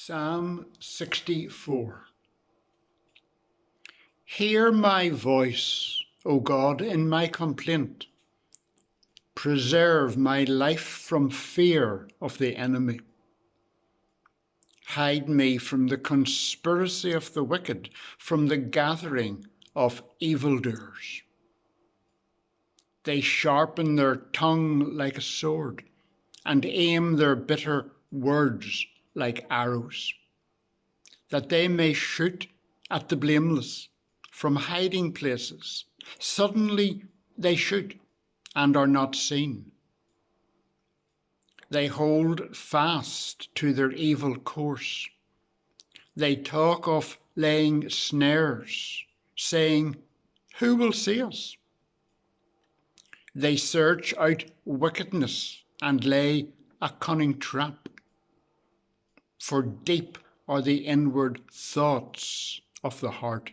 Psalm 64. Hear my voice, O God, in my complaint. Preserve my life from fear of the enemy. Hide me from the conspiracy of the wicked, from the gathering of evildoers. They sharpen their tongue like a sword, and aim their bitter words like arrows, that they may shoot at the blameless from hiding places. Suddenly they shoot and are not seen. They hold fast to their evil course. They talk of laying snares, saying, "Who will see us?" They search out wickedness and lay a cunning trap. For deep are the inward thoughts of the heart.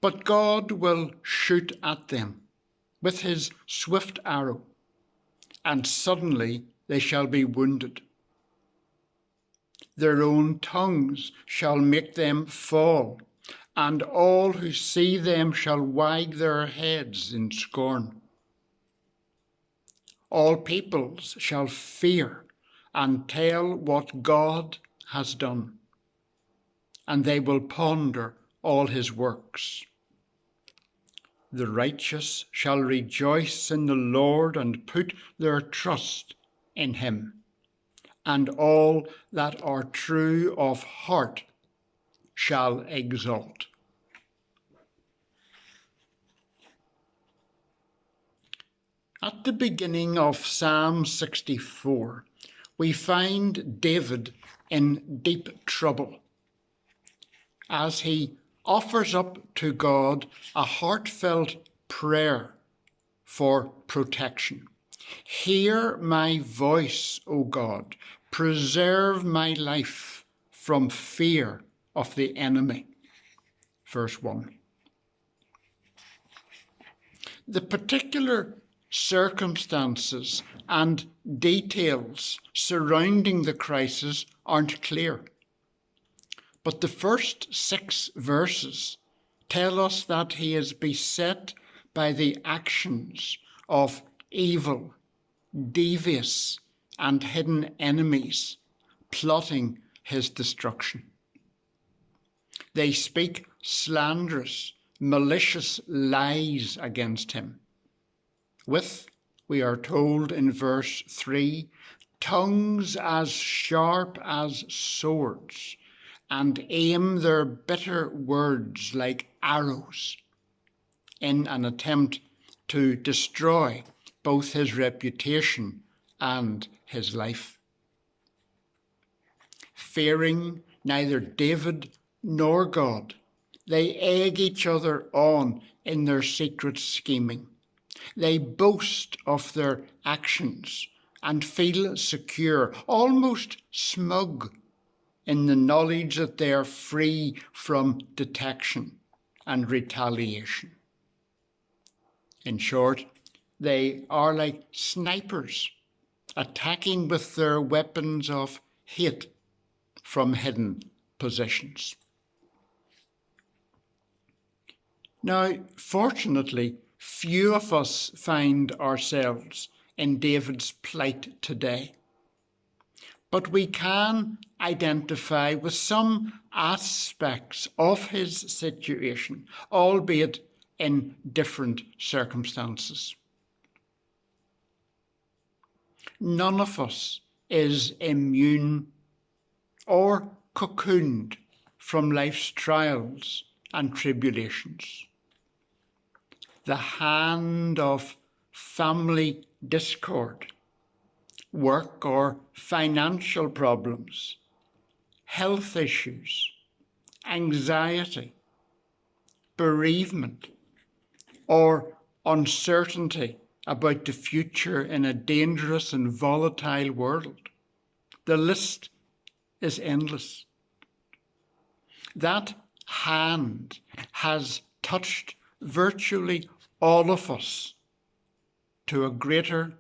But God will shoot at them with his swift arrow, and suddenly they shall be wounded. Their own tongues shall make them fall, and all who see them shall wag their heads in scorn. All peoples shall fear and tell what God has done, and they will ponder all his works. The righteous shall rejoice in the Lord and put their trust in him, and all that are true of heart shall exalt. At the beginning of Psalm 64, we find David in deep trouble as he offers up to God a heartfelt prayer for protection. Hear my voice, O God, preserve my life from fear of the enemy. Verse 1. The particular circumstances and details surrounding the crisis aren't clear. But the first 6 verses tell us that he is beset by the actions of evil, devious, and hidden enemies plotting his destruction. They speak slanderous, malicious lies against him, with, we are told in verse 3, tongues as sharp as swords, and aim their bitter words like arrows, in an attempt to destroy both his reputation and his life. Fearing neither David nor God, they egg each other on in their secret scheming. They boast of their actions and feel secure, almost smug, in the knowledge that they are free from detection and retaliation. In short, they are like snipers, attacking with their weapons of hate from hidden positions. Now, fortunately, few of us find ourselves in David's plight today. But we can identify with some aspects of his situation, albeit in different circumstances. None of us is immune or cocooned from life's trials and tribulations. The hand of family discord, work or financial problems, health issues, anxiety, bereavement, or uncertainty about the future in a dangerous and volatile world. The list is endless. That hand has touched virtually all of us to a greater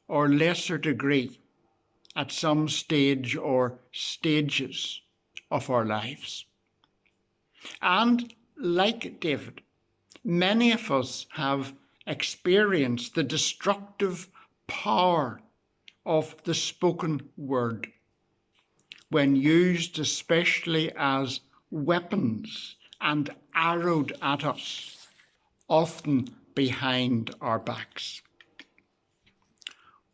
or lesser degree at some stage or stages of our lives. And like David, many of us have experienced the destructive power of the spoken word when used especially as weapons and arrowed at us, often behind our backs.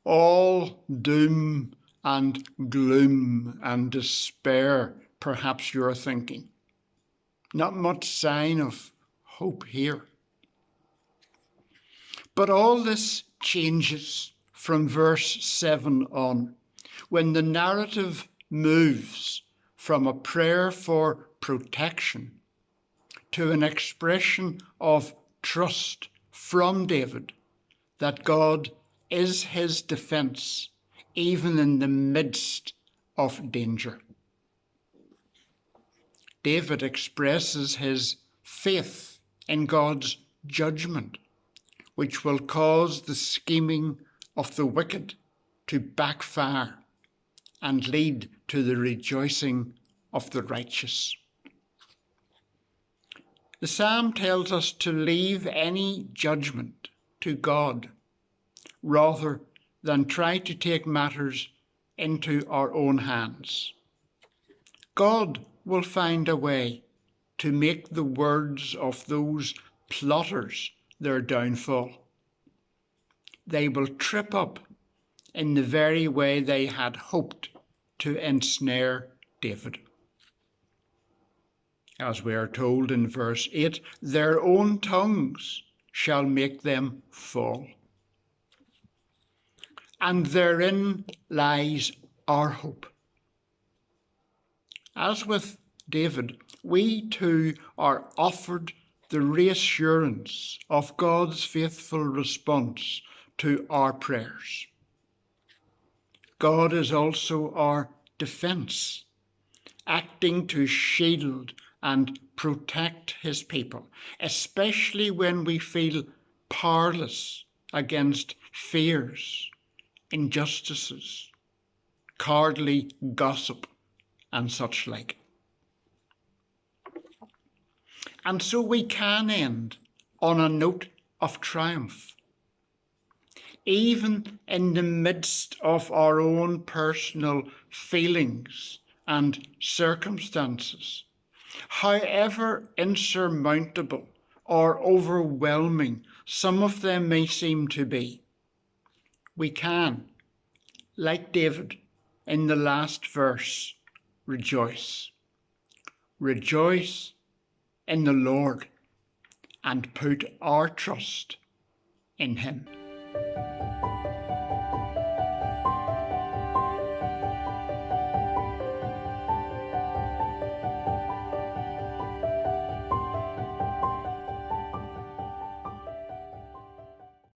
All doom and gloom and despair, perhaps you're thinking. Not much sign of hope here. But all this changes from verse 7 on, when the narrative moves from a prayer for protection to an expression of trust from David that God is his defense, even in the midst of danger. David expresses his faith in God's judgment, which will cause the scheming of the wicked to backfire and lead to the rejoicing of the righteous. The psalm tells us to leave any judgment to God rather than try to take matters into our own hands. God will find a way to make the words of those plotters their downfall. They will trip up in the very way they had hoped to ensnare David. As we are told in verse 8, their own tongues shall make them fall. And therein lies our hope. As with David, we too are offered the reassurance of God's faithful response to our prayers. God is also our defense, acting to shield and protect his people, especially when we feel powerless against fears, injustices, cowardly gossip, and such like. And so we can end on a note of triumph. Even in the midst of our own personal feelings and circumstances, however insurmountable or overwhelming some of them may seem to be, we can, like David in the last verse, rejoice. Rejoice in the Lord and put our trust in him.